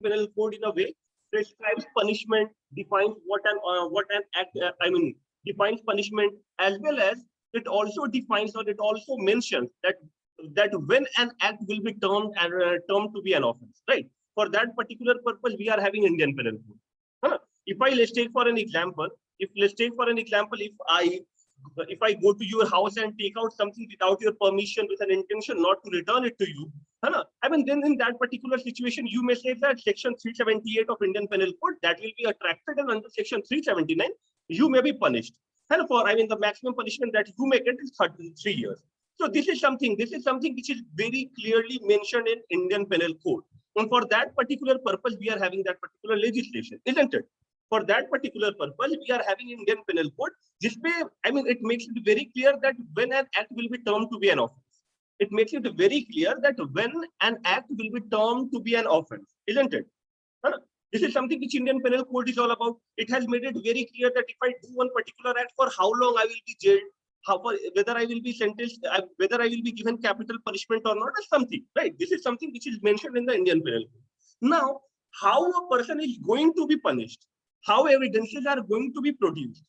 Penal Code in a way prescribes punishment, defines what an act. Defines punishment, as well as it also defines or it also mentions that when an act will be termed to be an offense, right? For that particular purpose, we are having Indian Penal Code. Huh? If I let's take for an example, if I go to your house and take out something without your permission with an intention not to return it to you, I mean, then in that particular situation, you may say that Section 378 of Indian Penal Code that will be attracted, and under Section 379, you may be punished. And the maximum punishment that you may get is 3 years. So this is something which is very clearly mentioned in Indian Penal Code. And for that particular purpose, we are having that particular legislation, isn't it? For that particular purpose, we are having Indian Penal Code. This way, it makes it very clear that when an act will be termed to be an offense. It makes it very clear that when an act will be termed to be an offense, isn't it? This is something which Indian Penal Code is all about. It has made it very clear that if I do one particular act, for how long I will be jailed, whether I will be sentenced, whether I will be given capital punishment or not, or something, right? This is something which is mentioned in the Indian Penal Code. Now, how a person is going to be punished, how evidences are going to be produced,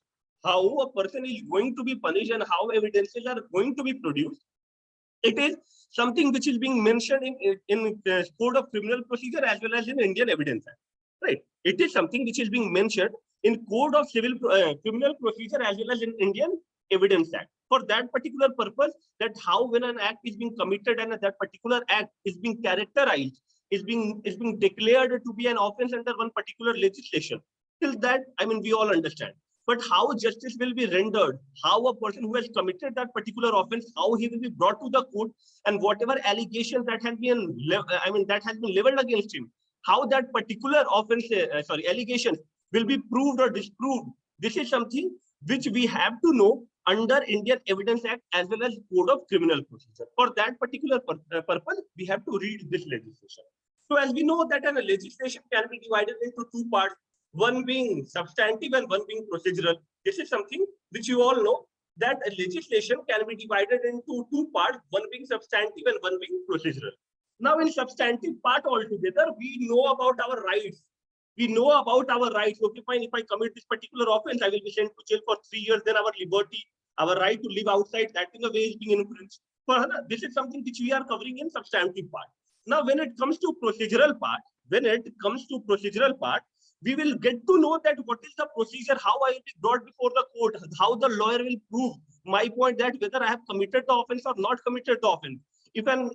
how a person is going to be punished and how evidences are going to be produced, it is something which is being mentioned in the Code of Criminal Procedure as well as in Indian Evidence Act, right? It is something which is being mentioned in Code of Criminal Procedure as well as in Indian Evidence Act. For that particular purpose, that how when an act is being committed and that particular act is being characterized, is being declared to be an offense under one particular legislation. Till that, we all understand. But how justice will be rendered, how a person who has committed that particular offense, how he will be brought to the court, and whatever allegations that has been leveled against him, how that particular offense, allegations will be proved or disproved. This is something which we have to know under Indian Evidence Act as well as Code of Criminal Procedure. For that particular purpose, we have to read this legislation. So as we know that a legislation can be divided into two parts, one being substantive and one being procedural. This is something which you all know, that a legislation can be divided into two parts, one being substantive and one being procedural. Now in substantive part altogether, we know about our rights. We know about our rights. Okay, fine, if I commit this particular offense, I will be sent to jail for 3 years, then our liberty, our right to live outside, that in a way is being infringed. This is something which we are covering in substantive part. Now, when it comes to procedural part, we will get to know that what is the procedure, how I will be brought before the court, how the lawyer will prove my point that whether I have committed the offense or not committed the offense. If a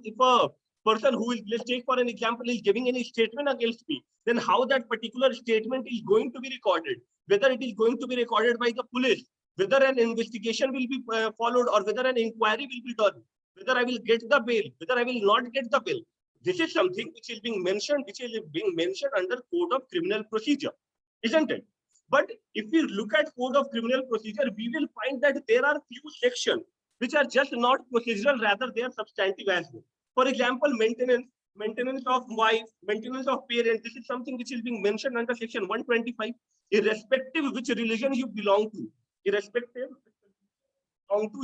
person who is, let's take for an example, is giving any statement against me, then how that particular statement is going to be recorded, whether it is going to be recorded by the police, whether an investigation will be followed, or whether an inquiry will be done, whether I will get the bail, whether I will not get the bail. This is something which is being mentioned under Code of Criminal Procedure, isn't it? But if we look at Code of Criminal Procedure, we will find that there are few sections which are just not procedural, rather they are substantive as well. For example, maintenance of wife, maintenance of parents. This is something which is being mentioned under Section 125, irrespective of which religion you belong to.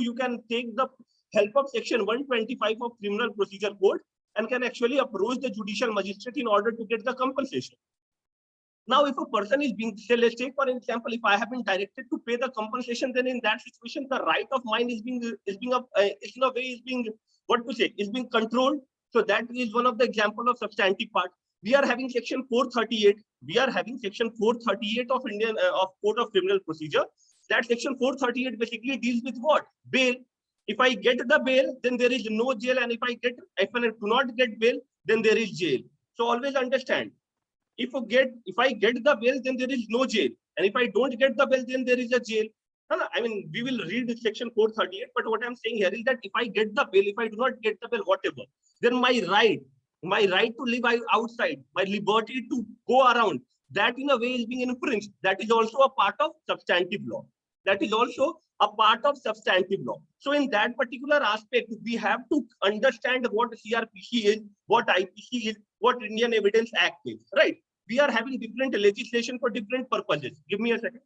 You can take the help of Section 125 of Criminal Procedure Code and can actually approach the judicial magistrate in order to get the compensation. Now, if a person is being, say, let's take for example, if I have been directed to pay the compensation, then in that situation, the right of mine is being controlled. So that is one of the example of substantive part. We are having Section 438. Of Indian of Code of Criminal Procedure. That Section 438 basically deals with what? Bail. If I get the bail, then there is no jail, and if I do not get bail, then there is jail. So always understand, if I get the bail, then there is no jail, and if I don't get the bail, then there is a jail. We will read Section 438, but what I'm saying here is that if I get the bail, if I do not get the bail, whatever, then my right to live outside, my liberty to go around, that in a way is being infringed. That is also a part of substantive law. So in that particular aspect, we have to understand what CRPC is, what IPC is, what Indian Evidence Act is, right? We are having different legislation for different purposes. Give me a second.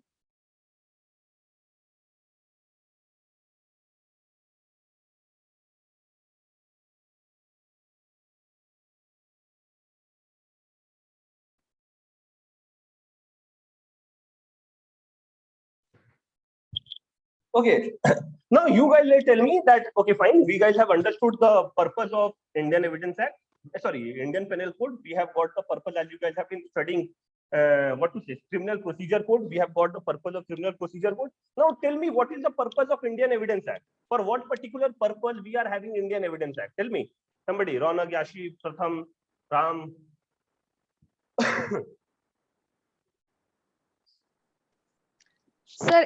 Okay. Now you guys will tell me that, okay, fine, we guys have understood the purpose of Indian Evidence Act. Sorry, Indian Penal Code. We have got the purpose, as you guys have been studying, what to say, Criminal Procedure Code. We have got the purpose of Criminal Procedure Code. Now tell me, what is the purpose of Indian Evidence Act? For what particular purpose we are having Indian Evidence Act? Tell me. Somebody, Ronak, Yashi, Pratham, Ram. Sir,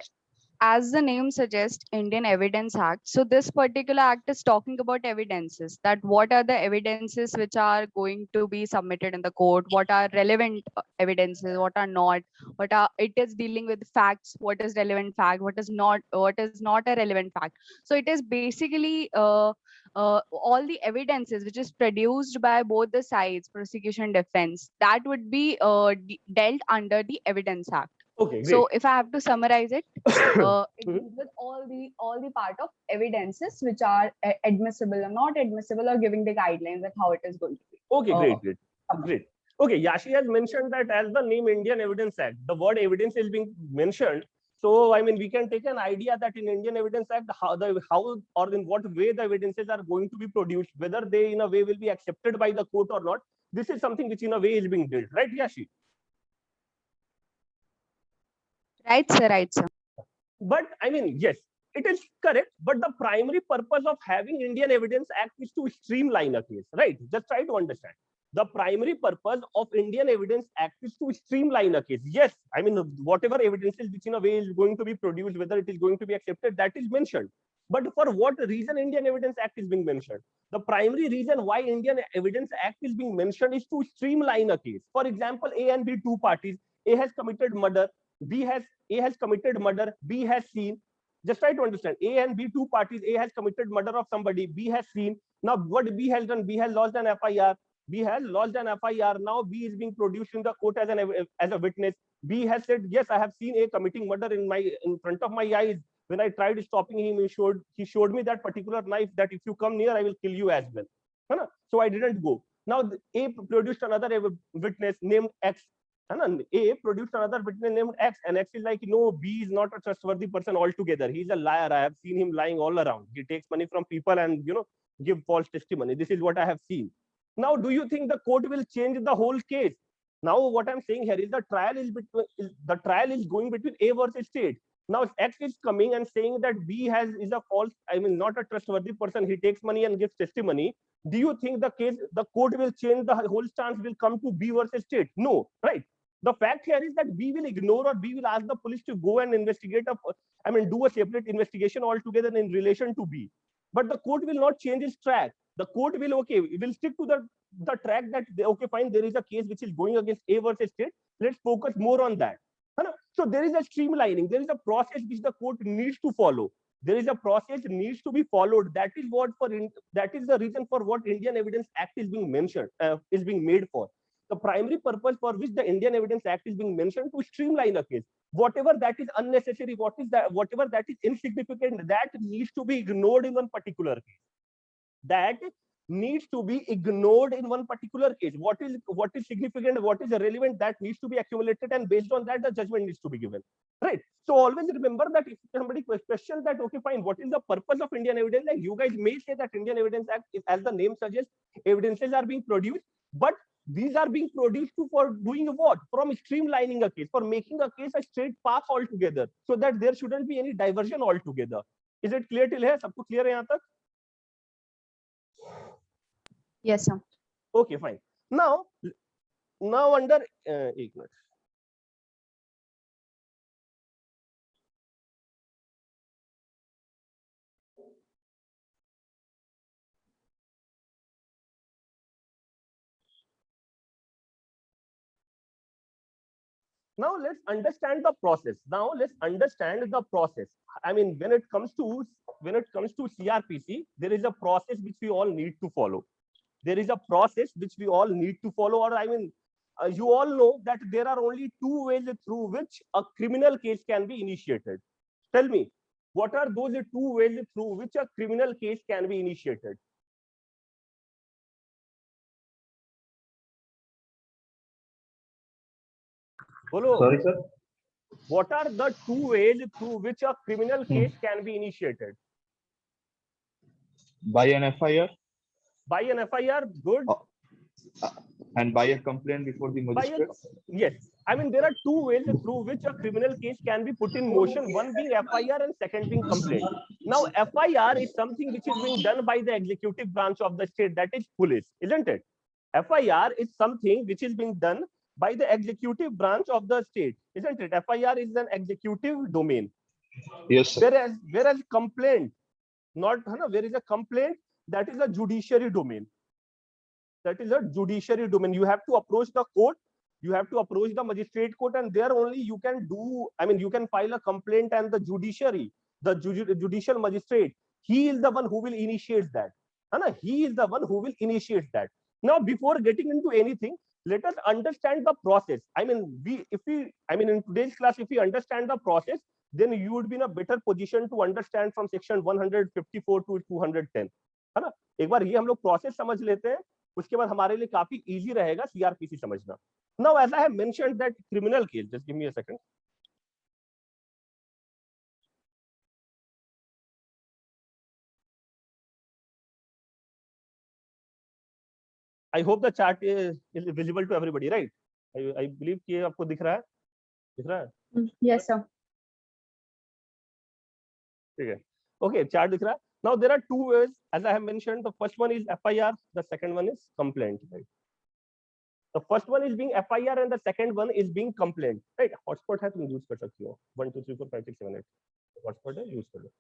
as the name suggests, Indian Evidence Act. So this particular act is talking about evidences, that what are the evidences which are going to be submitted in the court, what are relevant evidences, what are not, it is dealing with facts, what is relevant fact, what is not a relevant fact. So it is basically all the evidences which is produced by both the sides, prosecution and defense, that would be dealt under the Evidence Act. Okay, great. So if I have to summarize it, it deals with all the part of evidences which are admissible or not admissible, or giving the guidelines that how it is going to be. Okay, great. Okay, Yashi has mentioned that as the name Indian Evidence Act, the word evidence is being mentioned. So, I mean, we can take an idea that in Indian Evidence Act, how or in what way the evidences are going to be produced, whether they in a way will be accepted by the court or not. This is something which in a way is being built, right, Yashi? Right, sir. But I mean, yes, it is correct. But the primary purpose of having Indian Evidence Act is to streamline a case, right? Just try to understand. The primary purpose of Indian Evidence Act is to streamline a case. Yes, I mean, whatever evidences which in a way is going to be produced, whether it is going to be accepted, that is mentioned. But for what reason Indian Evidence Act is being mentioned? The primary reason why Indian Evidence Act is being mentioned is to streamline a case. For example, A and B, two parties. A has committed murder. A has committed murder. B has seen. Just try to understand. A and B, two parties. A has committed murder of somebody. B has seen. Now, what B has done? B has lodged an FIR. B has lodged an FIR. Now B is being produced in the court as a witness. B has said, yes, I have seen A committing murder in front of my eyes. When I tried stopping him, he showed me that particular knife, that if you come near, I will kill you as well. So I didn't go. Now A produced another witness named X. A produced another witness named X, and X is like, no, B is not a trustworthy person altogether. He's a liar. I have seen him lying all around. He takes money from people and give false testimony. This is what I have seen. Now, do you think the court will change the whole case? Now, what I'm saying here is the trial is going between A versus state. Now, X is coming and saying that B is a false, I mean, not a trustworthy person. He takes money and gives testimony. Do you think the court will change, the whole stance will come to B versus state? No, right? The fact here is that B will ignore, or B will ask the police to go and investigate, do a separate investigation altogether in relation to B. But the court will not change its track. The court will stick to the track that, okay, fine, there is a case which is going against A versus state. Let's focus more on that. So there is a streamlining. There is a process which the court needs to follow. There is a process needs to be followed. That is the reason for what Indian Evidence Act is being mentioned, is being made for. The primary purpose for which the Indian Evidence Act is being mentioned, to streamline a case. Whatever that is unnecessary, whatever that is insignificant, that needs to be ignored in one particular case. That needs to be ignored in one particular case. What is significant, what is relevant, that needs to be accumulated, and based on that, the judgment needs to be given. Right? So always remember that if somebody questions that, okay, fine, what is the purpose of Indian Evidence Act? You guys may say that Indian Evidence Act, as the name suggests, evidences are being produced, but these are being produced for doing what? From streamlining a case, for making a case a straight path altogether, so that there shouldn't be any diversion altogether. Is it clear till here? Sabko clear hai yahan tak? Yes, sir. Okay, fine. Now under 1 minute. Now let's understand the process. I mean, when it comes to CRPC, there is a process which we all need to follow. Or I mean, you all know that there are only two ways through which a criminal case can be initiated. Tell me, what are those two ways through which a criminal case can be initiated? Bolo. Sorry, sir. what are the two ways through which a criminal case can be initiated? By an FIR. By an FIR, good. And by a complaint before the magistrate. Yes, I mean there are two ways through which a criminal case can be put in motion, one being FIR and second being complaint. Now FIR is something which is being done by the executive branch of the state, that is police, isn't it? FIR is something which is being done by the executive branch of the state, isn't it? FIR is an executive domain. Yes, sir. Whereas complaint, not where is a complaint, that is a judiciary domain. That is a judiciary domain. You have to approach the court, you have to approach the magistrate court, and there only you can do, I mean, you can file a complaint, and the judiciary, the judicial magistrate, he is the one who will initiate that. He is the one who will initiate that. Now, before getting into anything, let us understand the process. I mean, in today's class, if we understand the process, then you would be in a better position to understand from section 154 to 210. है ना? एक बार ये हम लोग process समझ लेते हैं, उसके बाद हमारे लिए काफी इजी रहेगा सीआरपीसी समझना. Now, as I have mentioned that criminal case, just give me a second. I hope the chart is visible to everybody, right? I believe कि आपको दिख रहा है? दिख रहा है? Yes, sir. ठीक है. Okay, chart दिख रहा है. Now there are two ways, as I have mentioned. The first one is FIR, the second one is complaint. Right? The first one is being FIR and the second one is being complaint. Right? Hotspot है, तुम use कर सकती हो. 1 2 3 4 5 6 7 8. Hotspot है, use कर लो.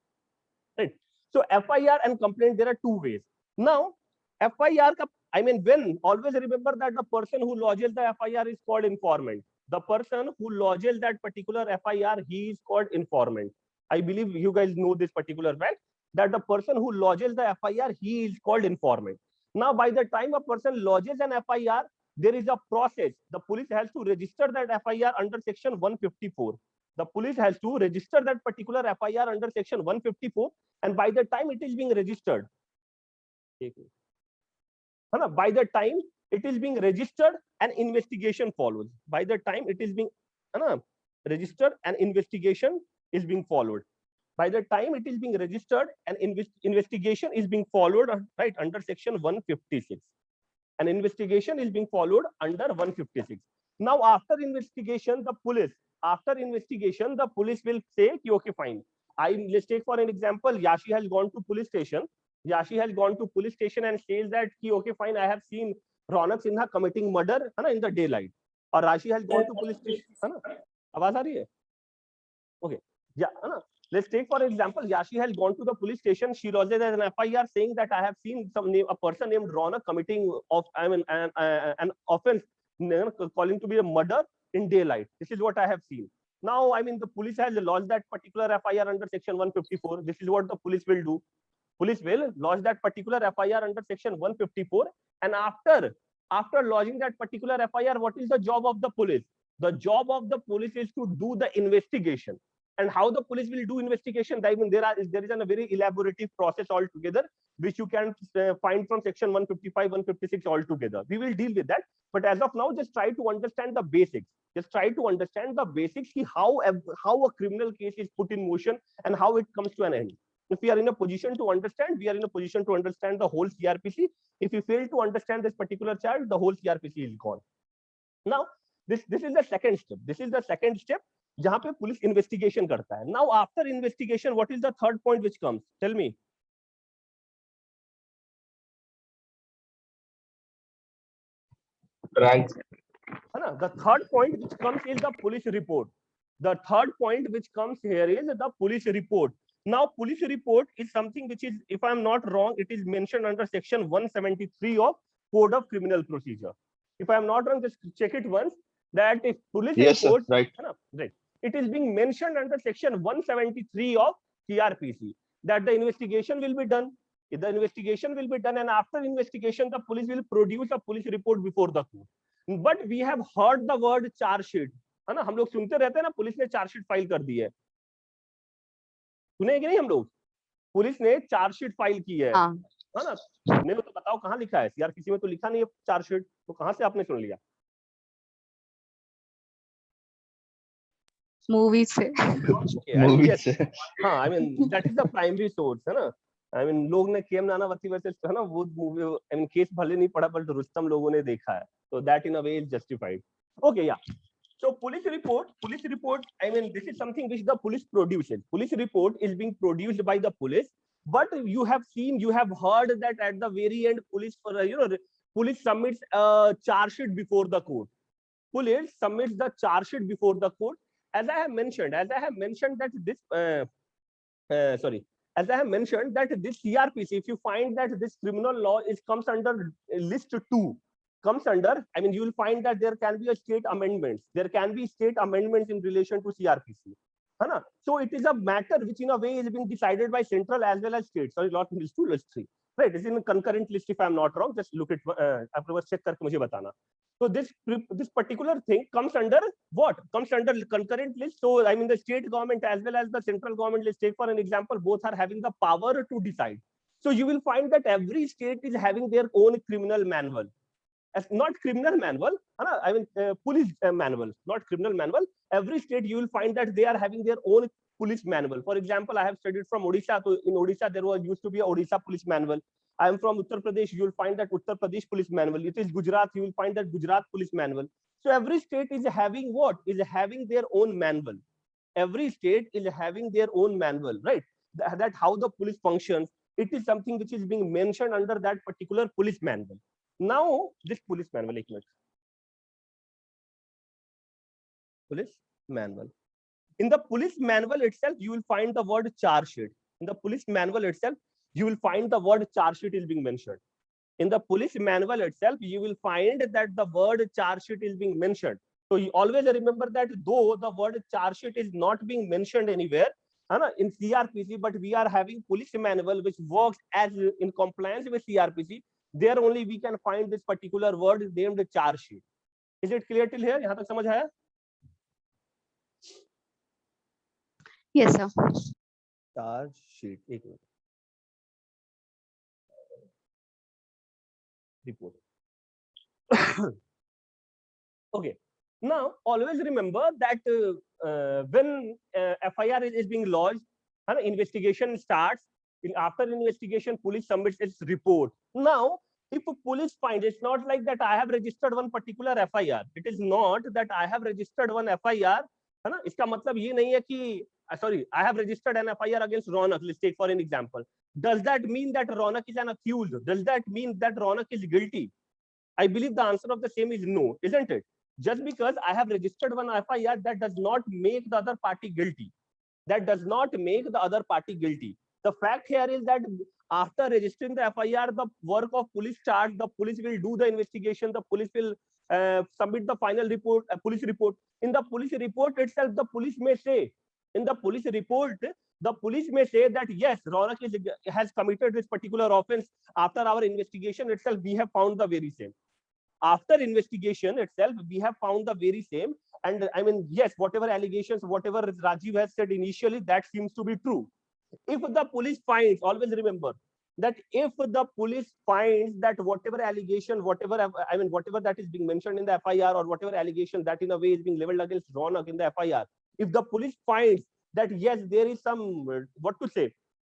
Right? So FIR and complaint, there are two ways. Now FIR का, I mean, when always remember that the person who lodges the FIR is called informant. The person who lodges that particular FIR, he is called informant. I believe you guys know this particular fact, that the person who lodges the FIR, he is called informant. Now, by the time a person lodges an FIR, there is a process. The police has to register that FIR under section 154. The police has to register that particular FIR under section 154, and by the time it is being registered, by the time it is being registered, an investigation follows. By the time it is being registered, an investigation is being followed. By the time it is being registered, an investigation is being followed, right, under section 156. An investigation is being followed under 156. Now, after investigation, the police will say, okay, fine. Let's take for an example, Yashi has gone to police station. Yashi has gone to police station and says that, okay, fine, I have seen Ronak Sinha committing murder in the daylight. Or Rashi has gone to police station. आवाज आ रही है? Okay. Yeah. Let's take for example, Yashi has gone to the police station. She lodges an FIR saying that I have seen a person named Ronak committing an offense, calling to be a murder in daylight. This is what I have seen. Now, I mean, the police has lodged that particular FIR under section 154. This is what the police will do. Police will lodge that particular FIR under section 154, and after lodging that particular FIR, what is the job of the police? The job of the police is to do the investigation. And how the police will do investigation? I mean, there is a very elaborative process altogether, which you can find from section 155, 156 altogether. We will deal with that. But as of now, just try to understand the basics. Just try to understand the basics, how a criminal case is put in motion and how it comes to an end. If we are in a position to understand, we are in a position to understand the whole CRPC. If we fail to understand this particular chart, the whole CRPC is gone. Now, this is the second step. This is the second step, जहाँ पे police investigation करता है. Now, after investigation, what is the third point which comes? Tell me. Rank. The third point which comes is the police report. The third point which comes here is the police report. Now, police report is something which is, if I am not wrong, it is mentioned under section 173 of Code of Criminal Procedure. If I am not wrong, just check it once. That if police report, sir, right. Right, it is being mentioned under section 173 of CRPC that the investigation will be done. The investigation will be done, and after investigation, the police will produce a police report before the court. But we have heard the word charge sheet. है ना, हम लोग सुनते रहते हैं ना, police ने charge sheet file कर दी है. सुने कि नहीं हम लोग? पुलिस ने चार्ज शीट फाइल की है ना? नहीं तो बताओ कहाँ लिखा है? CRPC में तो लिखा नहीं है चार्ज शीट, तो कहाँ से आपने सुन लिया? मूवी से। Okay, I mean, Movie yes. से. हाँ, I mean that is the primary source, है ना? I mean लोग ने केम नानावती वर्सेस है ना वो मूवी, I mean केस भले नहीं पढ़ा पर रुस्तम लोगों ने देखा है, so that in a way is justified. Okay, yeah. So police report, I mean this is something which the police produces. Police report is being produced by the police, but you have seen, you have heard that at the very end, police police submits a charge sheet before the court. Police submits the charge sheet before the court. As I have mentioned that this sorry, as I have mentioned that this CRPC, if you find that this criminal law is comes under list 2, comes under, I mean, you will find that there can be a state amendments. There can be state amendments in relation to CRPC. Hai. So it is a matter which in a way is being decided by central as well as state. Sorry, not list 2, list 3. Right, it's in a concurrent list if I'm not wrong. Just look at afterwards, check करके मुझे बताना. So this particular thing comes under what? Comes under concurrent list. So I mean the state government as well as the central government, let's take for an example, both are having the power to decide. So you will find that every state is having their own criminal manual. As not criminal manual, I mean police manual, not criminal manual. Every state you will find that they are having their own police manual. For example, I have studied from Odisha. So in Odisha, there was used to be a Odisha police manual. I am from Uttar Pradesh. You will find that Uttar Pradesh police manual. It is Gujarat. You will find that Gujarat police manual. So every state is having what? Is having their own manual. Every state is having their own manual, right? That how the police functions. It is something which is being mentioned under that particular police manual. Now, this police manual, police manual. In the police manual itself, you will find the word charge sheet. In the police manual itself, you will find the word charge sheet is being mentioned. In the police manual itself, you will find that the word charge sheet is being mentioned. So you always remember that though the word charge sheet is not being mentioned anywhere in CRPC, but we are having police manual which works as in compliance with CRPC. There only we can find this particular word named charge sheet. Is it clear till here? यहाँ तक समझ आया? Yes, sir. Charge sheet. एक minute. Report. Okay. Now, always remember that when FIR is being lodged, an investigation starts. After investigation, police submits its report. Now, if police finds, it's not like that I have registered one particular FIR. It is not that I have registered one FIR. है ना? इसका मतलब ये नहीं है कि sorry, I have registered an FIR against Ronak. Let's take for an example. Does that mean that Ronak is an accused? Does that mean that Ronak is guilty? I believe the answer of the same is no, isn't it? Just because I have registered one FIR, that does not make the other party guilty. That does not make the other party guilty. The fact here is that after registering the FIR, the work of police starts. The police will do the investigation. The police will submit the final report, police report. In the police report itself, the police may say, in the police report, the police may say that yes, Ronak has committed this particular offense. After our investigation itself, we have found the very same. After investigation itself, we have found the very same. And I mean, yes, whatever allegations, whatever Rajiv has said initially, that seems to be true. If the police finds, always remember that if the police finds that whatever allegation, whatever that is being mentioned in the FIR or whatever allegation that in a way is being leveled against Ronak in the FIR, if the police finds that yes, there is some,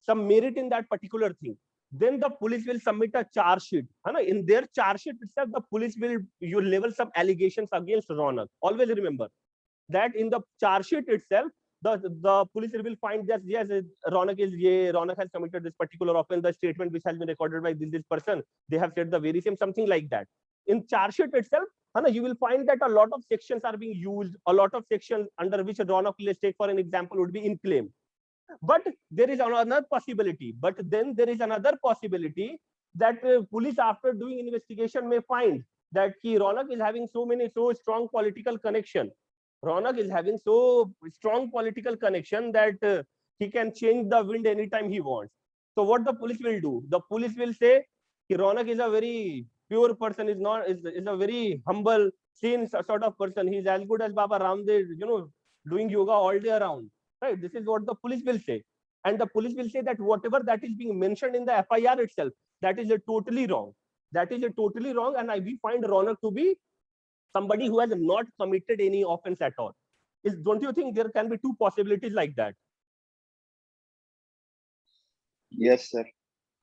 some merit in that particular thing, then the police will submit a charge sheet. In their charge sheet itself, the police will level some allegations against Ronak. Always remember that in the charge sheet itself, the police will find that yes, Ronak has committed this particular offense. The statement which has been recorded by this person, they have said the very same, something like that. In charge sheet itself, you will find that a lot of sections are being used, a lot of sections under which Ronak, let's take for an example, would be in claim. But there is another possibility. But then there is another possibility that police, after doing investigation, may find that Ronak is having so strong political connection. Ronak is having so strong political connection that he can change the wind anytime he wants. So what the police will do? The police will say, Ronak is a very pure person, is a very humble, sane sort of person. He's as good as Baba Ramdev, doing yoga all day around. Right? This is what the police will say. And the police will say that whatever that is being mentioned in the FIR itself, that is totally wrong. That is totally wrong. And we find Ronak to be somebody who has not committed any offense at all. don't you think there can be two possibilities like that? Yes, sir.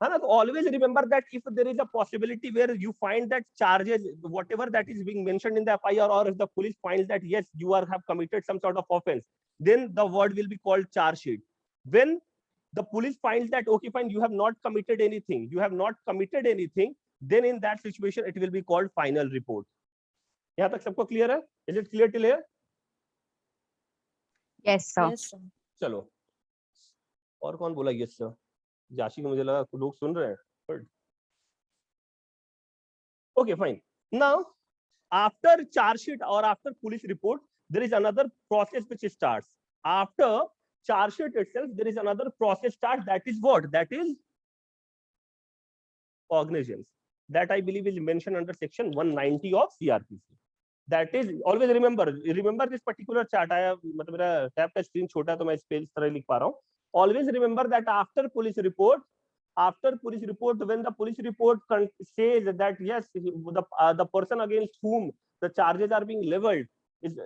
So always remember that if there is a possibility where you find that charges, whatever that is being mentioned in the FIR, or if the police finds that yes, you have committed some sort of offense, then the word will be called charge sheet. When the police finds that okay, fine, you have not committed anything, then in that situation it will be called final report. यहाँ तक सबको clear है? Is it clear till here? Yes, sir. Yes, sir. चलो, और कौन बोला yes sir? जाशी को मुझे लगा लोग सुन रहे हैं. Good. Okay, fine. Now, after charge sheet or after police report, there is another process which starts. After charge sheet itself, there is another process starts. That is what? That is cognizance. That I believe is mentioned under section 190 of CRPC. That is, always remember this particular chart. I have, मतलब मेरा tab का screen छोटा है तो मैं इस पे इस तरह लिख पा रहा हूँ. Always remember that after police report, when the police report says that yes, the person against whom the charges are being leveled is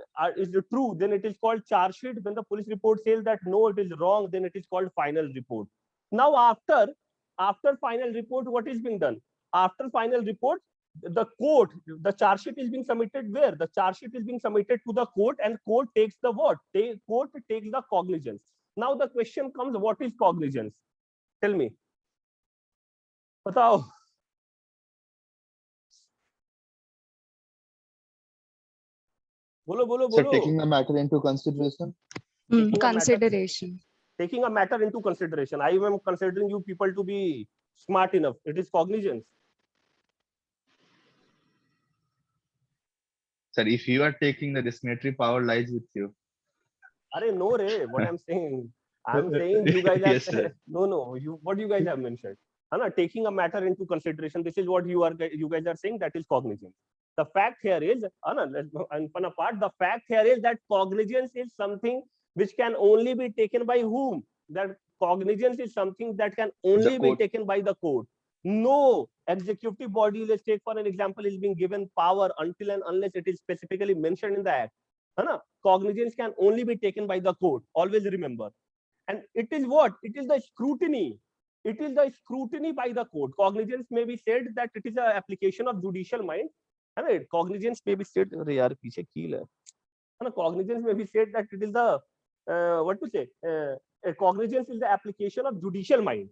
true, then it is called charge sheet. When the police report says that no, it is wrong, then it is called final report. Now after final report, what is being done? After final report, the court, the charge sheet is being submitted where? The charge sheet is being submitted to the court, and court takes the what? Court takes the cognizance. Now the question comes, what is cognizance? Tell me. बताओ. बोलो. So taking a matter into consideration. Taking a matter into consideration. I am considering you people to be smart enough. It is cognizance. Sir, if you are taking, the discriminatory power lies with you. Are no re. What I'm saying you guys have Yes, sir. no. What you guys have mentioned. Taking a matter into consideration. This is what you guys are saying. That is cognizance. The fact here is, the fact here is that cognizance is something which can only be taken by whom? That cognizance is something that can only be taken by the court. No executive body, let's take for an example, is being given power until and unless it is specifically mentioned in the act. Cognizance can only be taken by the court. Always remember. And it is what? It is the scrutiny. It is the scrutiny by the court. Cognizance may be said that it is an application of judicial mind. Cognizance may be said, cognizance may be said that it is the cognizance is the application of judicial mind.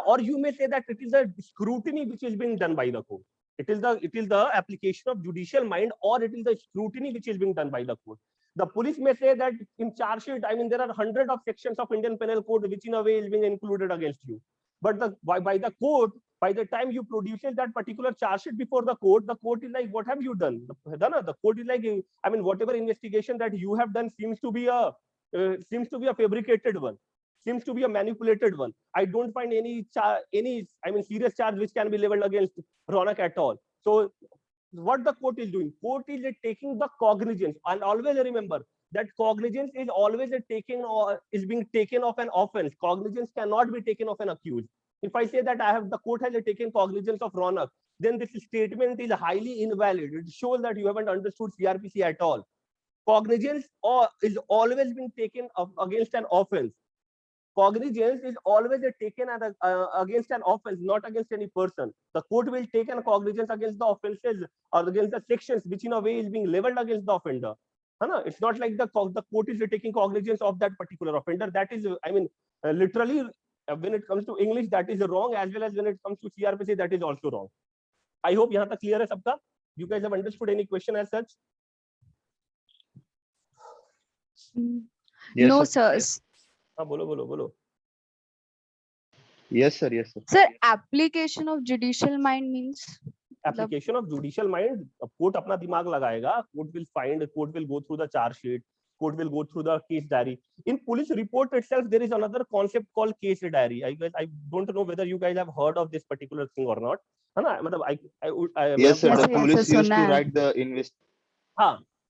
Or you may say that it is a scrutiny which is being done by the court. It is the application of judicial mind, or it is the scrutiny which is being done by the court. The police may say that in charge sheet, I mean, there are hundreds of sections of Indian Penal Code which in a way is being included against you. But by the court, by the time you produce that particular charge sheet before the court is like, what have you done? The court is like, I mean, whatever investigation that you have done seems to be a fabricated one, seems to be a manipulated one. I don't find any serious charge which can be leveled against Ronak at all. So what the court is doing? Court is taking the cognizance, and always remember that cognizance is always is being taken of an offense. Cognizance cannot be taken of an accused. If I say that the court has taken cognizance of Ronak, then this statement is highly invalid. It shows that you haven't understood CRPC at all. Cognizance is always being taken against an offense. Cognizance is always taken against an offense, not against any person. The court will take an cognizance against the offenses or against the sections which in a way is being leveled against the offender. It's not like the court is taking cognizance of that particular offender. That is, I mean, literally, when it comes to English, that is wrong, as well as when it comes to CRPC, that is also wrong. I hope yahan tak clear hai sabka. You guys have understood any question as such? Yes, No, sir. sir. Bolo. Yes, sir. Yes, sir. Sir, application of judicial mind means? Application of judicial mind, court अपना दिमाग लगाएगा, court will go through the charge sheet, court will go through the case diary. In police report itself, there is another concept called case diary. I don't know whether you guys have heard of this particular thing or not. Yes, sir. Yes, The yes, police sir, used to सुना है. write the invest.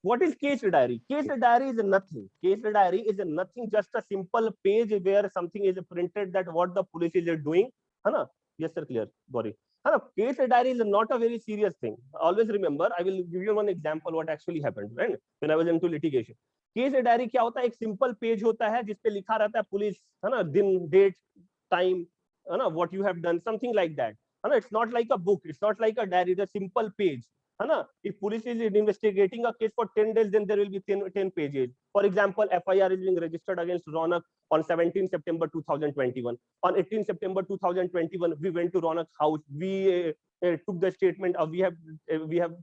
What is case diary? Case diary is nothing. Case diary is nothing, just a simple page where something is printed that what the police is doing. Yes, sir, clear. Sorry. Case diary is not a very serious thing. Always remember, I will give you one example what actually happened when I was into litigation. Case diary क्या होता है? एक simple page होता है जिसपे लिखा रहता है पुलिस, है ना, दिन, डेट, टाइम, है ना, what you have done, something like that, है ना. It's not like a book, it's not like a diary, it's a simple page, है ना. If police is investigating a case for 10 days, then there will be 10 pages. For example, FIR is being registered against Ronak on 17 September 2021. On 18 September 2021, we went to Ronak's house. We took the statement of, we have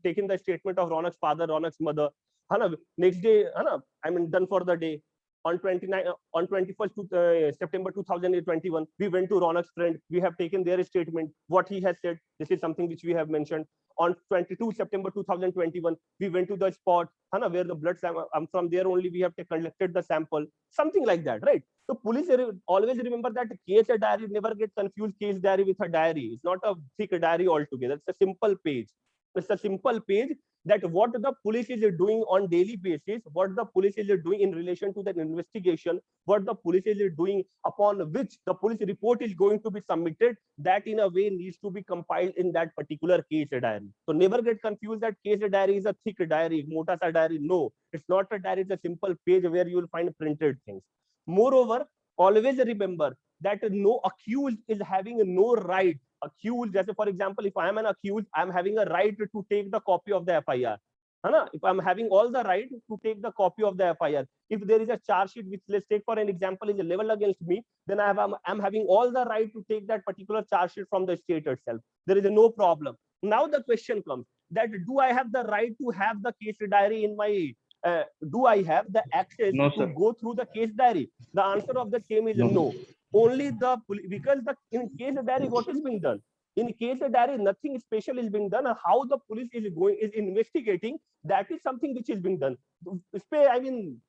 taken the statement of Ronak's father, Ronak's mother. है ना. Next day, है ना, I mean done for the day. On 21st September 2021, we went to Ronak's friend. We have taken their statement, what he has said. This is something which we have mentioned. On 22 September 2021, we went to the spot, where the blood sample, from there only we have collected the sample, something like that, right? So police always remember that case diary, never get confused case diary with a diary. It's not a thick diary altogether. It's a simple page. It's a simple page that what the police is doing on daily basis, what the police is doing in relation to that investigation, what the police is doing upon which the police report is going to be submitted, that in a way needs to be compiled in that particular case diary. So never get confused that case diary is a thick diary, mota sa diary. No, it's not a diary, it's a simple page where you will find printed things. Moreover, always remember that no accused is having no right. Accused, जैसे for example, if I am an accused, I am having a right to take the copy of the FIR. है ना? If I am having all the right to take the copy of the FIR. If there is a charge sheet which, let's take for an example, is leveled against me, then I am having all the right to take that particular charge sheet from the state itself. There is no problem. Now the question comes that do I have the right to have the case diary in my? Do I have the access to go through the case diary? The answer of the same is no. Only the because in case diary, what is being done? In case diary, nothing special is being done. How the police is investigating, that is something which is being done. I mean,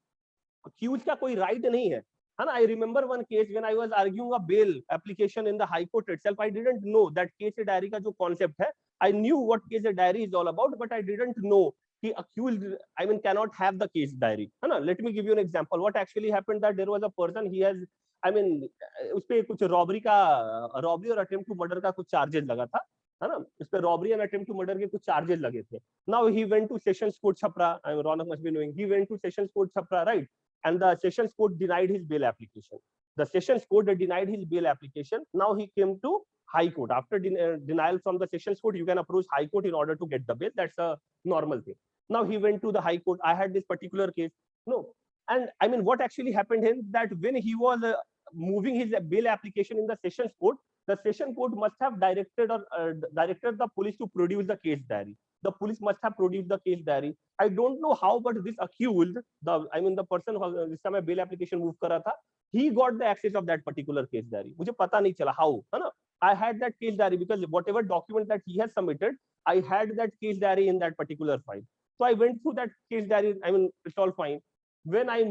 accused का कोई right नहीं है. And I remember one case when I was arguing a bail application in the High Court itself. I didn't know that case diary का जो concept है. I knew what case diary is all about, but I didn't know the accused, I mean, cannot have the case diary. है ना? Let me give you an example. What actually happened that there was a person, he has, I mean, उस पे कुछ robbery और attempt to murder का कुछ charges लगा था, है ना? उस पे robbery and attempt to murder के कुछ charges लगे थे. Now he went to Sessions Court Chhapra. I mean, Ronak must be knowing. He went to Sessions Court Chhapra, right? And the Sessions Court denied his bail application. The Sessions Court denied his bail application. Now he came to High Court. After denial from the Sessions Court, you can approach High Court in order to get the bail. That's a normal thing. Now he went to the High Court. I had this particular case. No. And I mean, what actually happened is that when he was moving his bail application in the Sessions Court, the Session Court must have directed the police to produce the case diary. The police must have produced the case diary. I don't know how, but this accused, the person who this time bail application move kara tha, he got the access of that particular case diary. मुझे पता नहीं चला how, है ना? I had that case diary because whatever document that he has submitted, I had that case diary in that particular file. So I went through that case diary. I mean, it's all fine. When I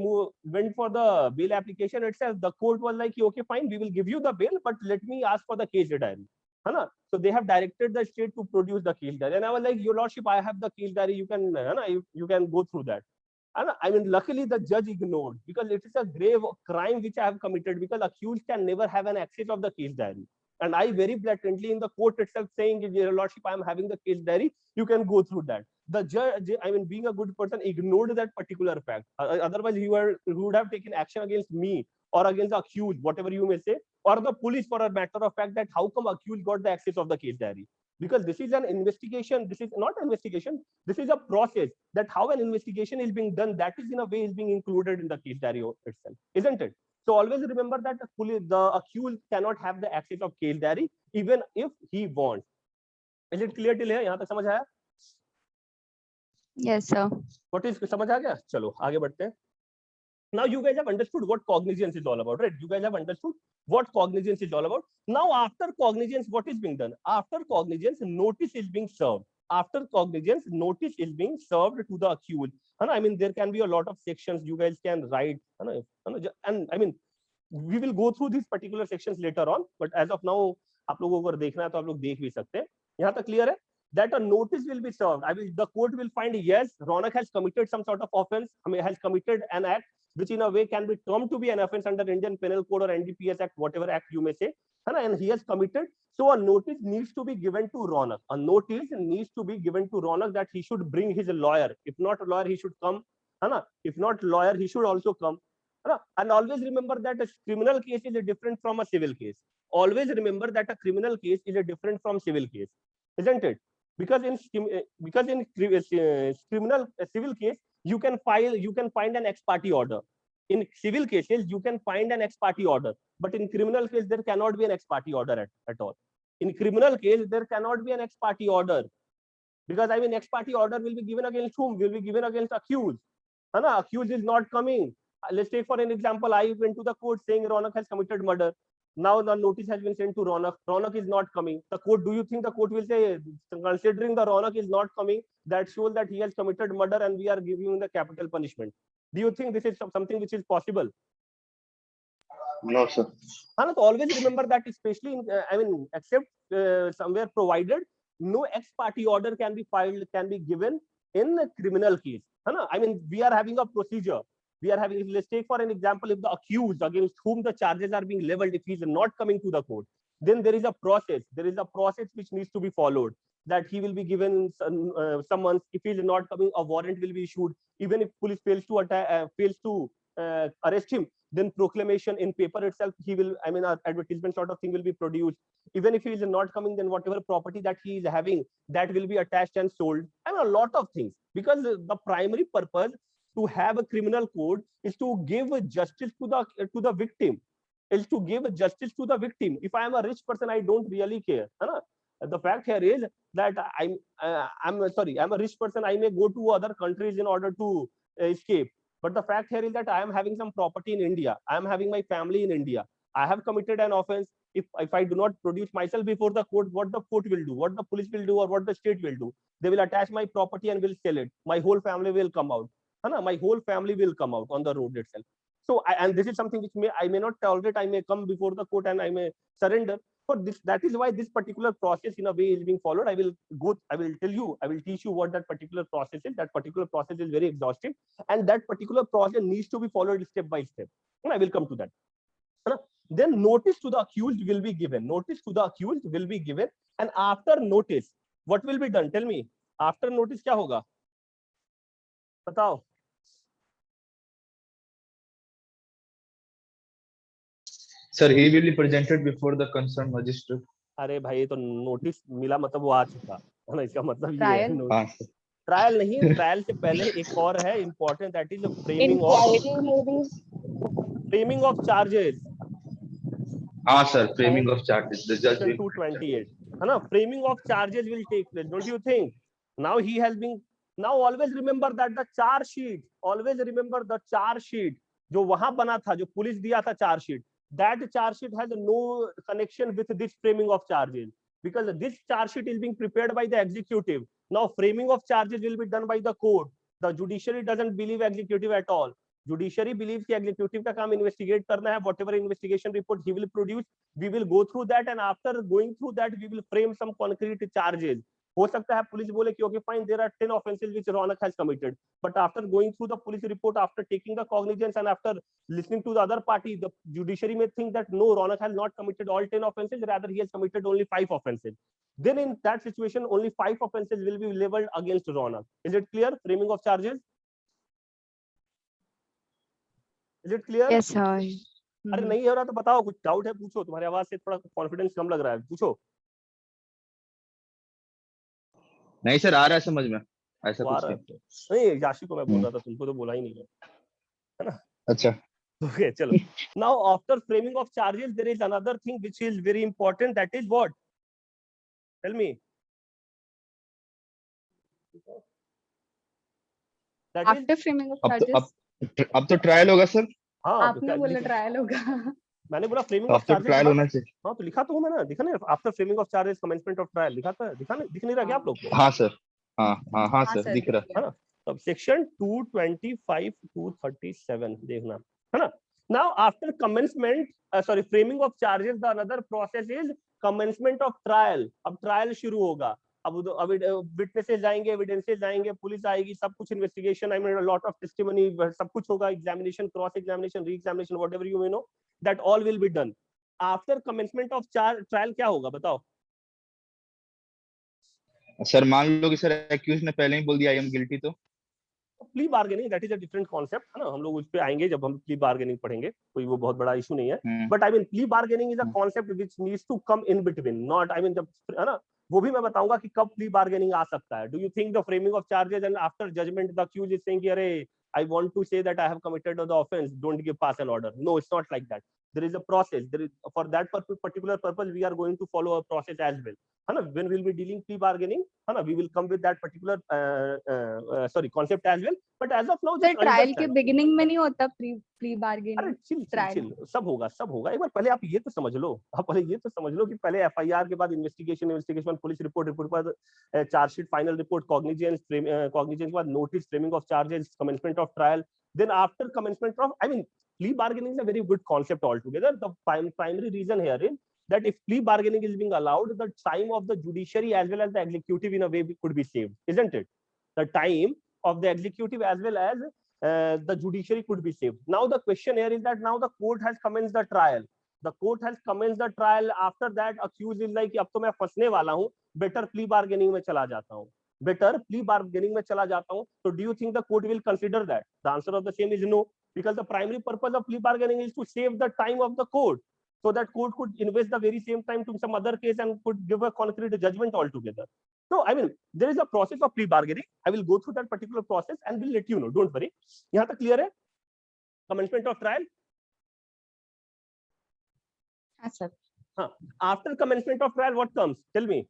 went for the bail application itself, the court was like, okay, fine, we will give you the bail, but let me ask for the case diary. So they have directed the state to produce the case diary. And I was like, your lordship, I have the case diary. You can, you can go through that. And I mean, luckily the judge ignored because it is a grave crime which I have committed because accused can never have an access of the case diary. And I very blatantly in the court itself saying, your lordship, I am having the case diary. You can go through that. The judge, I mean, being a good person, ignored that particular fact. Otherwise, he would have taken action against me or against the accused, whatever you may say, or the police for a matter of fact that how come accused got the access of the case diary? Because this is an investigation. This is not an investigation. This is a process that how an investigation is being done. That is in a way is being included in the case diary itself, isn't it? So always remember that the accused cannot have the access of case diary even if he wants. Is it clear till here? यहाँ तक समझ आया? Yes, sir. What is समझ आ गया? चलो आगे बढ़ते हैं. Now you guys have understood what cognizance is all about, right? You guys have understood what cognizance is all about. Now after cognizance, what is being done? After cognizance, notice is being served. After cognizance, notice is being served to the accused. I mean, there can be a lot of sections you guys can write. And I mean, we will go through these particular sections later on. But as of now, आप लोगों को अगर देखना है तो आप लोग देख भी सकते हैं. यहाँ तक clear है? That a notice will be served. The court will find yes, Ronak has committed some sort of offense, has committed an act which in a way can be termed to be an offense under Indian Penal Code or NDPS Act, whatever act you may say, and he has committed. So a notice needs to be given to Ronak. A notice needs to be given to Ronak that he should bring his lawyer. If not a lawyer, he should come है ना? If not lawyer, he should also come, है ना? And always remember that a criminal case is different from a civil case. Always remember that a criminal case is different from civil case, isn't it? Because in criminal civil case, you can find an ex parte order. In civil cases, you can find an ex parte order, but in criminal case, there cannot be an ex parte order at all. In criminal case, there cannot be an ex parte order, because I mean, ex parte order will be given against whom? Will be given against accused. Hana, accused is not coming. Let's take for an example, I went to the court saying Ronak has committed murder. Now the notice has been sent to Ronak. Ronak is not coming. The court, do you think the court will say, considering the Ronak is not coming, that shows that he has committed murder and we are giving him the capital punishment? Do you think this is something which is possible? No, sir. So always remember that, especially in, except somewhere provided, no ex parte order can be filed, can be given in a criminal case. I mean, we are having a procedure. We are having, let's take for an example, if the accused against whom the charges are being leveled, if he is not coming to the court, then there is a process. There is a process which needs to be followed. That he will be given some months. If he is not coming, a warrant will be issued. Even if police fails to arrest him, then proclamation in paper itself, he will, I mean, an advertisement sort of thing will be produced. Even if he is not coming, then whatever property that he is having, that will be attached and sold. I mean, a lot of things, because the primary purpose to have a criminal code is to give justice to the victim, is to give justice to the victim. If I am a rich person, I don't really care. The fact here is that I'm a rich person. I may go to other countries in order to escape. But the fact here is that I am having some property in India. I am having my family in India. I have committed an offense. If I do not produce myself before the court, what the court will do, what the police will do, or what the state will do, they will attach my property and will sell it. My whole family will come out. My whole family will come out on the road itself. So, and this is something which I may not tolerate. I may come before the court and I may surrender. For this, that is why this particular process in a way is being followed. I will teach you what that particular process is. That particular process is very exhaustive, and that particular process needs to be followed step by step. And I will come to that. Then notice to the accused will be given. Notice to the accused will be given, and after notice, what will be done? Tell me. After notice, क्या होगा? बताओ. Sir, he will be presented before the concerned magistrate. अरे भाई, तो notice मिला मतलब वो आ चुका है ना, इसका मतलब ये है. ट्रायल नहीं, ट्रायल से पहले एक और है important, that is framing of charges. हाँ sir, framing of charges, the जज 228 है ना. Framing of charges will take place. Don't you think? Now he has been, now always remember that the chargesheet, always remember the chargesheet जो वहां बना था, जो police दिया था chargesheet, that charge sheet has no connection with this framing of charges, because this charge sheet is being prepared by the executive. Now framing of charges will be done by the court. The judiciary doesn't believe executive at all. Judiciary believes कि executive का काम investigate करना है. Whatever investigation report he will produce, we will go through that, and after going through that, we will frame some concrete charges. हो सकता है police बोले कि okay fine, there are 10 offenses which Ronak has committed, but after going through the police report, after taking the cognizance and after listening to the other party, the judiciary may think that no, Ronak has not committed all 10 offenses, rather he has committed only 5 offenses. Then in that situation, only 5 offenses will be leveled against Ronak. Is it clear? Framing of charges. Is it clear? Yes sir. अरे नहीं हो रहा तो बताओ, कुछ doubt है पूछो. तुम्हारी आवाज से थोड़ा कॉन्फिडेंस कम लग रहा है, पूछो. नहीं सर, आ रहा है समझ में, ऐसा कुछ नहीं. याशी को मैं बोल रहा था, तुमको तो बोला ही नहीं है ना. अच्छा, ओके, चलो. Now after framing of charges, there is another thing which is very important, that is what? Tell me. After framing of charges अब तो ट्रायल होगा सर. हाँ, आपने बोला ट्रायल होगा. मैंने बोला फ्रेमिंग ऑफ चार्जेस ट्रायल होना चाहिए. हाँ, तो लिखा तो हूं मैं ना, दिखा नहीं? After framing of charges commencement of trial लिखा था, दिख नहीं रहा क्या आप लोग को? हाँ सर, हाँ सर, दिख रहा है ना. अब सेक्शन 225 237 देखना, है ना. Now after commencement, sorry, framing of charges, the another process is commencement of trial. अब ट्रायल शुरू होगा. अब विटनेसेस आएंगे, एविडेंसेस आएंगे, पुलिस आएगी, सब कुछ investigation, I mean lot of testimony, सब कुछ होगा, examination, cross examination, re examination, whatever you may know, that all will be done. After commencement of trial क्या होगा बताओ? सर मान लो कि सर एक्यूज ने पहले ही बोल दिया आई एम गिल्टी, तो plea bargaining that is a different concept, है ना, हम लोग उस पे आएंगे जब हम प्ली बार्गेनिंग पढ़ेंगे, कोई वो बहुत बड़ा इशू नहीं है। But I mean plea bargaining is a concept which needs to come in between, not I mean जब, है ना, वो भी मैं बताऊंगा कि कब प्ली बार्गेनिंग आ सकता है। Do you think the framing of charges and after judgment the accused is saying अरे I want to say that I have committed the offense, don't give pass an order? No, it's not like that. There is a process. There is, for that particular purpose, we are going to follow a process as well. When we'll be dealing plea bargaining, we will come with that particular concept as well. But as of now, sir just trial के understand. Beginning में नहीं होता pre अरे bargaining? Chill Trial. Chill सब होगा सब होगा। एक बार पहले आप ये तो समझ लो, आप पहले ये तो समझ लो कि पहले एफआईआर के बाद इन्वेस्टिगेशन, पुलिस रिपोर्ट के बाद चार्जशीट, फाइनल रिपोर्ट, कॉग्निजेंस के बाद notice, framing of charges, commencement of trial, then after commencement of, I mean plea bargaining is a very good concept altogether. The primary reason here is that if plea bargaining is being allowed, the time of the judiciary as well as the executive in a way could be saved, isn't it? The time of the executive as well as the judiciary could be saved. Now the question here is that now the court has commenced the trial. The court has commenced the trial. After that, accused is like, अब तो मैं फंसने वाला हूँ, better plea bargaining में चला जाता हूँ, better plea bargaining में चला जाता हूँ. So do you think the court will consider that? The answer of the same is no, because the primary purpose of plea bargaining is to save the time of the court, so that court could invest the very same time to some other case and could give a concrete judgment altogether. So I mean, there is a process of plea bargaining. I will go through that particular process and will let you know. Don't worry. यहाँ तक clear है? Commencement of trial. हाँ sir. हाँ. After commencement of trial, what comes? Tell me.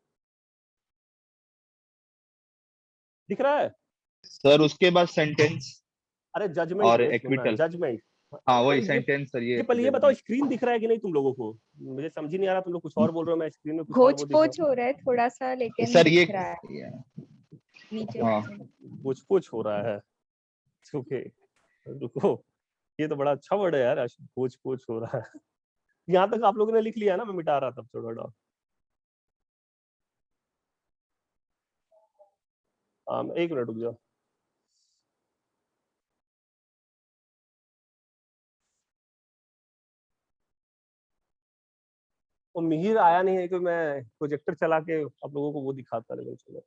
दिख रहा है? Sir उसके बाद सेंटेंस अरे जजमेंट और एक्विटल. जजमेंट. हाँ वही सेंटेंस सर. ये पहले ये बताओ, स्क्रीन दिख रहा है कि नहीं तुम लोगों को? मुझे समझ ही नहीं आ रहा, तुम लोग कुछ और बोल रहे हो, मैं स्क्रीन में कुछ और बोल रहा पोच हो रहा है थोड़ा सा, लेकिन सर ये दिख रहा है नीचे. पोच हो रहा है. ओके रुको, ये तो बड़ा अच्छा वर्ड है यार, पोच हो रहा है. यहाँ तक आप लोगों ने लिख लिया ना, मैं मिटा रहा था थोड़ा. एक मिनट रुक जाओ. वो मिहिर आया नहीं है कि मैं प्रोजेक्टर चला के आप लोगों को वो दिखाता रहे. चलो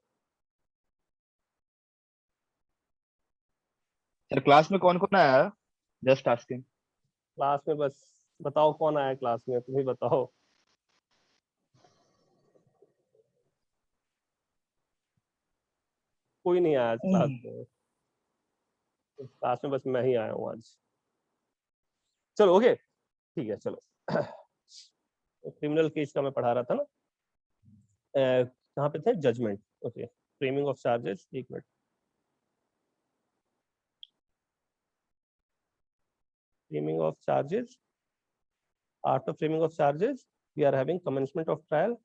सर क्लास में कौन कौन आया? Just asking. क्लास में बस बताओ कौन आया क्लास में, तुम ही बताओ. कोई नहीं आया क्लास में. क्लास में बस मैं ही आया हूँ आज. चलो ओके ठीक है. चलो क्रिमिनल केस का मैं पढ़ा रहा था ना, कहाँ पे थे? Judgment. Okay, framing of charges. एक minute. framing of charges. After framing of charges, we are having commencement of trial.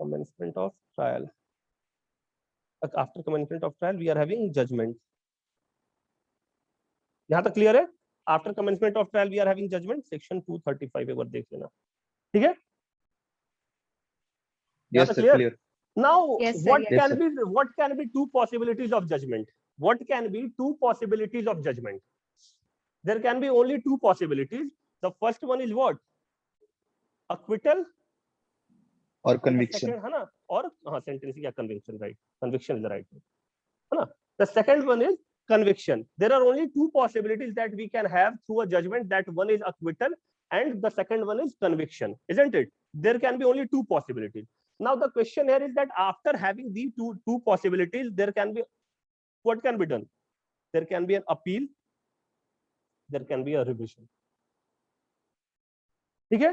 Commencement of trial. After commencement of trial, we are having judgment. यहाँ तक क्लियर है? After commencement of trial, we are having judgment. Section 235 एक बार देख लेना. ठीक है? Yes sir, clear. Now, yes, sir, what can be two possibilities of judgment? What can be two possibilities of judgment? There can be only two possibilities. The first one is what? Acquittal or conviction. है ना? और हाँ sentencing या conviction, right? Conviction is the right one. है ना? The second one is conviction. There are only two possibilities that we can have through a judgment. That one is acquittal and the second one is conviction, isn't it? There can be only two possibilities. Now the question here is that after having these two possibilities, there can be, what can be done? There can be an appeal. There can be a revision. ठीक है?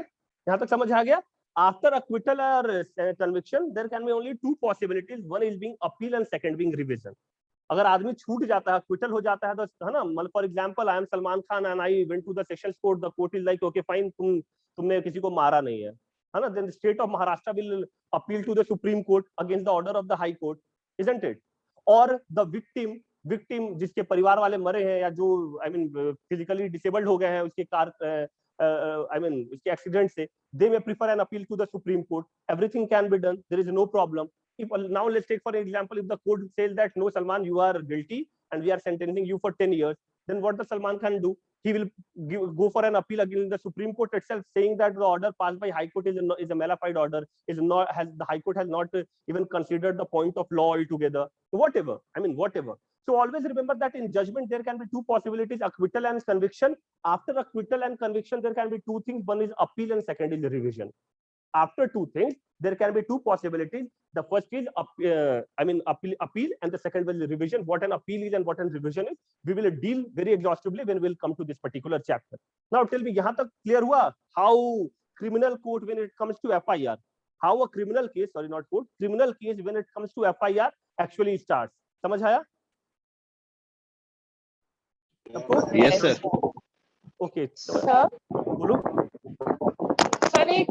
यहाँ तक समझ आ गया? After acquittal or conviction, there can be only two possibilities. One is being appeal and second being revision. अगर आदमी छूट जाता है, acquittal हो जाता है तो है ना, मतलब for example, I am Salman Khan and I went to the sessions court. The court is like, okay, fine, तुमने किसी को मारा नहीं है, है ना? Then the state of Maharashtra will appeal to the Supreme Court against the order of the High Court, isn't it? Or the victim जिसके परिवार वाले मरे हैं या जो I mean physically disabled हो गए हैं उसके कार I mean उसके एक्सीडेंट से, they may prefer an appeal to the Supreme Court. Everything can be done. There is no problem. If now let's take for example, if the court says that no, Salman, you are guilty and we are sentencing you for 10 years, then what the Salman can do? He will go for an appeal against the Supreme Court itself, saying that the order passed by High Court is a malified order, the High Court has not even considered the point of law altogether. Whatever, I mean whatever. So always remember that in judgment there can be two possibilities, acquittal and conviction. After acquittal and conviction there can be two things, one is appeal and second is revision. After two things there can be two possibilities. The first is appeal and the second will revision. What an appeal is and what an revision is, we will deal very exhaustively when we'll come to this particular chapter. Now tell me, yahan tak clear hua how criminal court when it comes to FIR, how a criminal case, sorry not court, criminal case when it comes to FIR actually starts. समझ आया? Yes, sir. Okay. Sir बोलो. Sir एक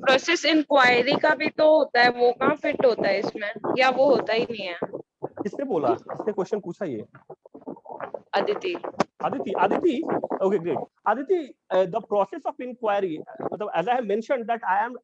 process inquiry का भी तो होता है, वो कहाँ फिट होता है इसमें, या वो होता ही नहीं है? किसने बोला? किसने क्वेश्चन पूछा ये? Aditi. Aditi, okay, great. Aditi, the process of inquiry, as I have mentioned that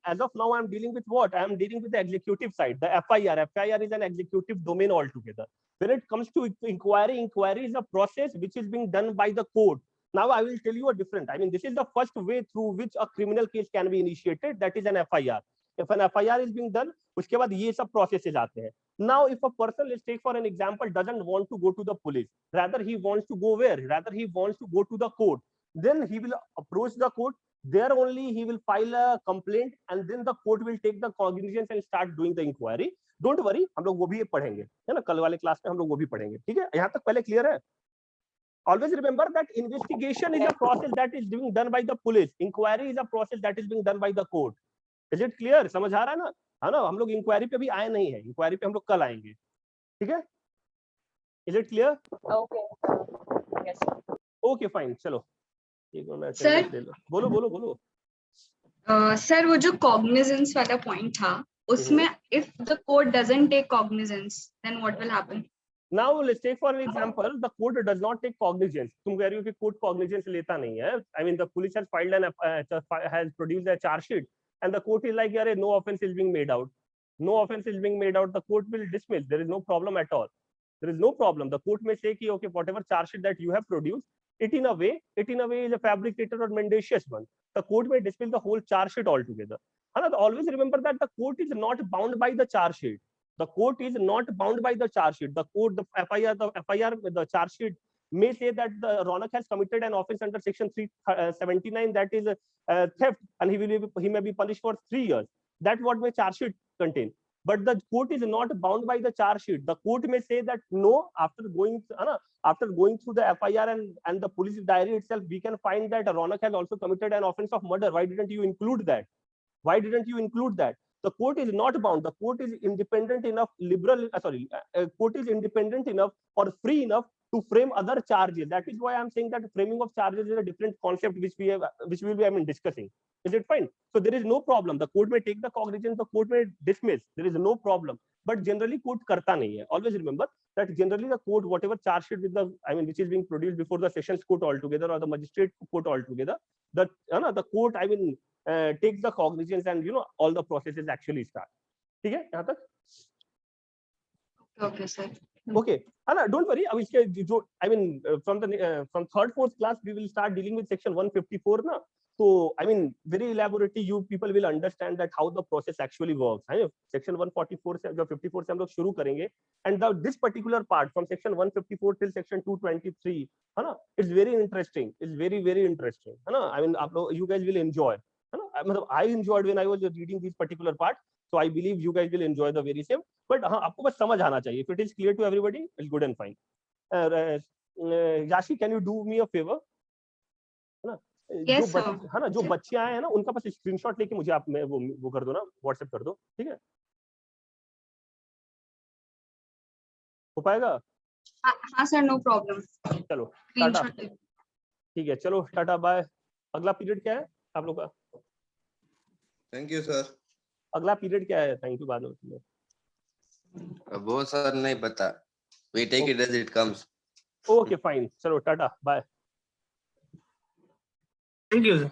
as of now, I am dealing with what? I am dealing with the executive side, the FIR. FIR is an executive domain altogether. When it comes to inquiry is a process which is being done by the court. Now, I will tell you a different. I mean, this is the first way through which a criminal case can be initiated. That is an FIR. If an FIR is being done, उसके बाद ये सब processes आते हैं. Now, if a person, let's take for an example, doesn't want to go to the police, rather he wants to go where? Rather he wants to go to the court. Then he will approach the court. There only he will file a complaint, and then the court will take the cognizance and start doing the inquiry. Don't worry, हम लोग वो भी पढ़ेंगे, है ना? कल वाले class में हम लोग वो भी पढ़ेंगे, ठीक है? यहाँ तक पहले clear है? Always remember that investigation is a process that is being done by the police. Inquiry is a process that is being done by the court. Is it clear? समझ आ रहा है ना? है ना? हम लोग इंक्वायरी पे भी आए नहीं है, इंक्वायरी पे हम लोग कल आएंगे, ठीक है? Is it clear? Okay. Yes. Okay, fine. चलो एक मिनट Sir? ले लो. बोलो बोलो बोलो. सर वो जो कॉग्निजेंस वाला पॉइंट था उसमें if the court doesn't take cognizance then what will happen? Now let's take for an example, the court does not take cognizance. तुम कह रही हो कि court cognizance लेता नहीं है. I mean, the police has filed has produced a charge sheet, and the court is like, यार, no offense is being made out. No offense is being made out. The court will dismiss. There is no problem at all. There is no problem. The court may say कि okay, whatever charge sheet that you have produced, it in a way is a fabricated or mendacious one. The court may dismiss the whole charge sheet altogether. And always remember that the court is not bound by the charge sheet. The court is not bound by the charge sheet. The court, the FIR, the charge sheet may say that the Ronak has committed an offense under section 379, that is theft, and he may be punished for 3 years. That's what my charge sheet contain. But the court is not bound by the charge sheet. The court may say that no, after going through the FIR and the police diary itself, we can find that Ronak has also committed an offense of murder. Why didn't you include that? Why didn't you include that? The court is not bound. The court is independent enough, court is independent enough or free enough to frame other charges. That is why I'm saying that framing of charges is a different concept which we will be discussing. Is it fine? So there is no problem. The court may take the cognizance, the court may dismiss. There is no problem. But generally, court karta nahi hai. Always remember that generally the court, whatever charge sheet with the, which is being produced before the sessions court altogether or the magistrate court altogether, the court, takes the cognizance and all the processes actually start. ठीक है यहाँ तक? Okay, sir. Okay, don't worry. From third, fourth class we will start dealing with section 154 ना. So very elaborately you people will understand that how the process actually works. Section 144 से जो 54 से हम लोग शुरू करेंगे, and this particular part from section 154 till section 223, है ना? It's very interesting. It's very very interesting. है ना? You guys will enjoy. I enjoyed when I was reading this particular part, so I believe you guys will enjoy the very same. But आपको बस समझ आना चाहिए. If it is clear to everybody, it's good and fine. Yashi, can you do me a favor? है ना? Yes, sir. है ना? जो बच्चे आए हैं ना, उनका बस स्क्रीनशॉट लेके मुझे आप वो कर दो ना, व्हाट्सएप कर दो, ठीक है? हो पाएगा? हाँ सर, no problem. चलो टाटा. ठीक है, चलो टाटा बाय. अगला पीरियड क्या है आप लोग का? Thank you sir. अगला पीरियड क्या है? थैंक यू बाद में. वो सर नहीं पता. We take it as it comes. Okay, fine. चलो टाटा बाय. Thank you, sir.